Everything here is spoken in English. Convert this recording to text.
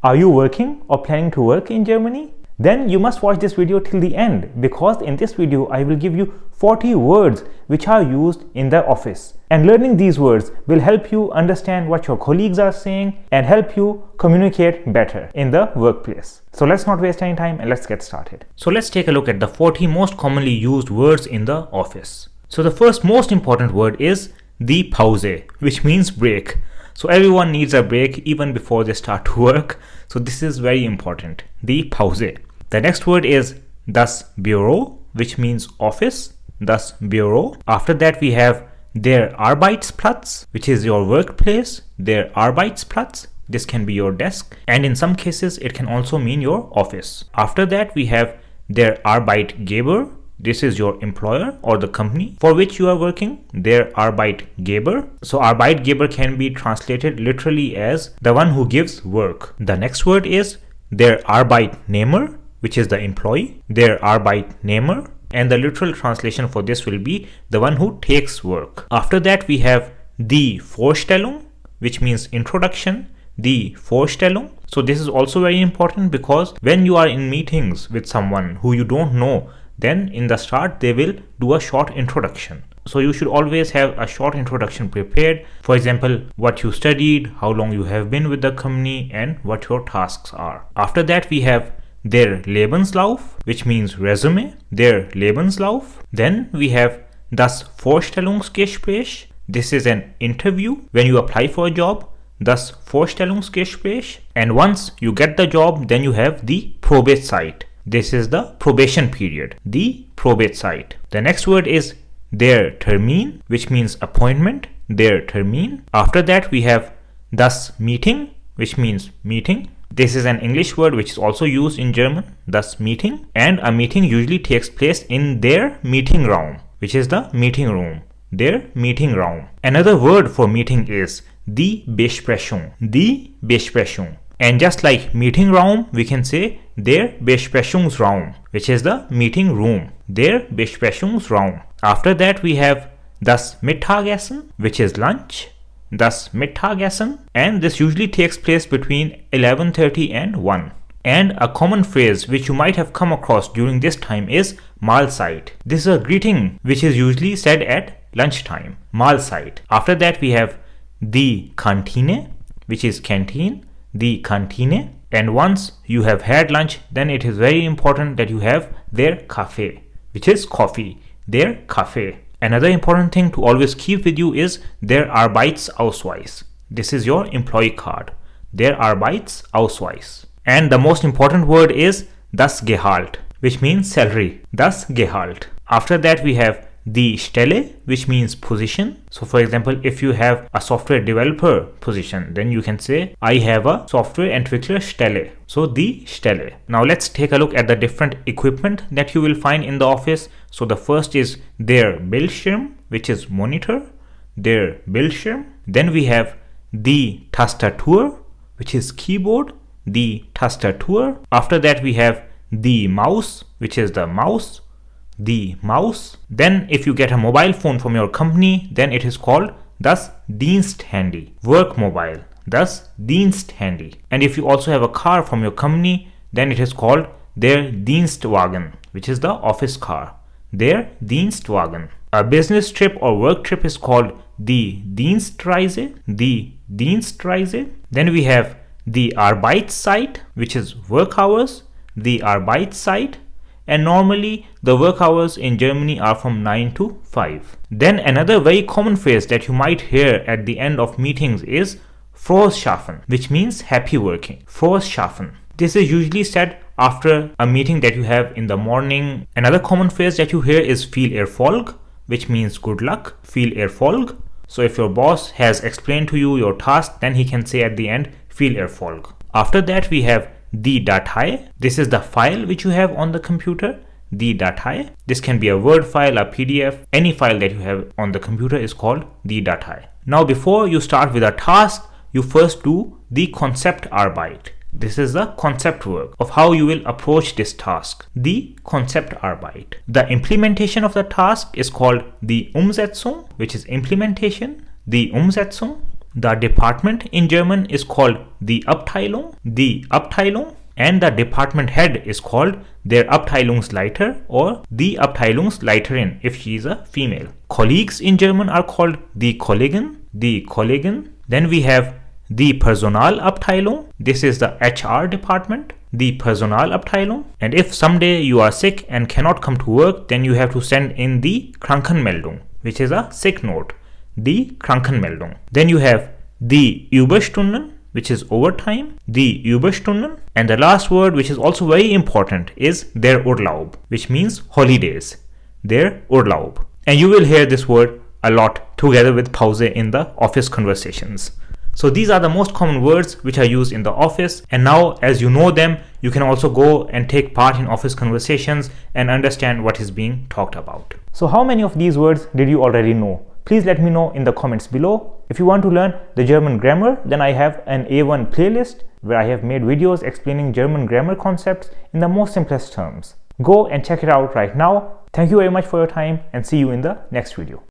Are you working or planning to work in Germany? Then you must watch this video till the end, because in this video I will give you 40 words which are used in the office. And learning these words will help you understand what your colleagues are saying and help you communicate better in the workplace. So let's not waste any time and let's get started. So let's take a look at the 40 most commonly used words in the office. So the first most important word is the pause, which means break. So everyone needs a break even before they start to work. So this is very important, the pause. The next word is das Büro, which means office, das Büro. After that we have der Arbeitsplatz, which is your workplace, der Arbeitsplatz. This can be your desk, and in some cases it can also mean your office. After that we have der Arbeitgeber. This is your employer or the company for which you are working, der Arbeitgeber. So Arbeitgeber can be translated literally as the one who gives work. The next word is der Arbeitnehmer, which is the employee, der Arbeitnehmer. And the literal translation for this will be the one who takes work. After that we have die Vorstellung, which means introduction, die Vorstellung. So this is also very important, because when you are in meetings with someone who you don't know, then in the start they will do a short introduction. So you should always have a short introduction prepared. For example, what you studied, how long you have been with the company, and what your tasks are. After that we have der Lebenslauf, which means resume, der Lebenslauf. Then we have das Vorstellungsgespräch. This is an interview when you apply for a job, das Vorstellungsgespräch. And once you get the job, then you have the Probezeit. This is the probation period, the Probezeit. The next word is der Termin, which means appointment, der Termin. After that we have das Meeting, which means meeting. This is an English word which is also used in German, das Meeting. And a meeting usually takes place in their meeting room, which is the meeting room, their meeting room. Another word for meeting is die Besprechung, die Besprechung. And just like meeting room, we can say der Besprechungsraum, which is the meeting room, der Besprechungsraum. After that we have das Mittagessen, which is lunch, das Mittagessen, and this usually takes place between 11:30 and 1. And a common phrase which you might have come across during this time is Mahlzeit. This is a greeting which is usually said at lunchtime, Mahlzeit. After that we have die Kantine, which is canteen, the Kantine. And once you have had lunch, then it is very important that you have their Kaffee, which is coffee, their Kaffee. Another important thing to always keep with you is der Arbeitsausweis. This is your employee card, der Arbeitsausweis. And the most important word is das Gehalt, which means salary, das Gehalt. After that we have die Stelle, which means position. So for example, if you have a software developer position, then you can say I have a software entwickler Stelle. So die Stelle. Now let's take a look at the different equipment that you will find in the office. So the first is der Bildschirm, which is monitor, der Bildschirm. Then we have die Tastatur, which is keyboard, die Tastatur. After that we have die Maus, which is the mouse, the mouse. Then if you get a mobile phone from your company, then it is called das Diensthandy, work mobile, das Diensthandy. And if you also have a car from your company, then it is called der Dienstwagen, which is the office car, der Dienstwagen. A business trip or work trip is called die Dienstreise, the Dienstreise. Then we have the Arbeitszeit, which is work hours, the Arbeitszeit. And normally the work hours in Germany are from 9 to 5. Then another very common phrase that you might hear at the end of meetings is frohes Schaffen, which means happy working, frohes Schaffen. This is usually said after a meeting that you have in the morning. Another common phrase that you hear is viel Erfolg, which means good luck, viel Erfolg. So if your boss has explained to you your task, then he can say at the end viel Erfolg. After that we have die Datei. This is the file which you have on the computer, die Datei. This can be a Word file, a PDF, any file that you have on the computer is called die Datei. Now before you start with a task, you first do the Konzeptarbeit. This is the concept work of how you will approach this task, the Konzeptarbeit. The implementation of the task is called the Umsetzung, which is implementation, the Umsetzung. The department in German is called die Abteilung, and the department head is called der Abteilungsleiter or die Abteilungsleiterin if she is a female. Colleagues in German are called die Kollegen. Then we have die Personalabteilung. This is the HR department, the Personalabteilung. And if someday you are sick and cannot come to work, then you have to send in the Krankenmeldung, which is a sick note, the Krankenmeldung. Then you have die Überstunden, which is overtime, die Überstunden. And the last word, which is also very important, is der Urlaub, which means holidays, der Urlaub. And you will hear this word a lot together with Pause in the office conversations. So these are the most common words which are used in the office, and now as you know them, you can also go and take part in office conversations and understand what is being talked about. So how many of these words did you already know? Please let me know in the comments below. If you want to learn the German grammar, then I have an A1 playlist where I have made videos explaining German grammar concepts in the most simplest terms. Go and check it out right now. Thank you very much for your time and see you in the next video.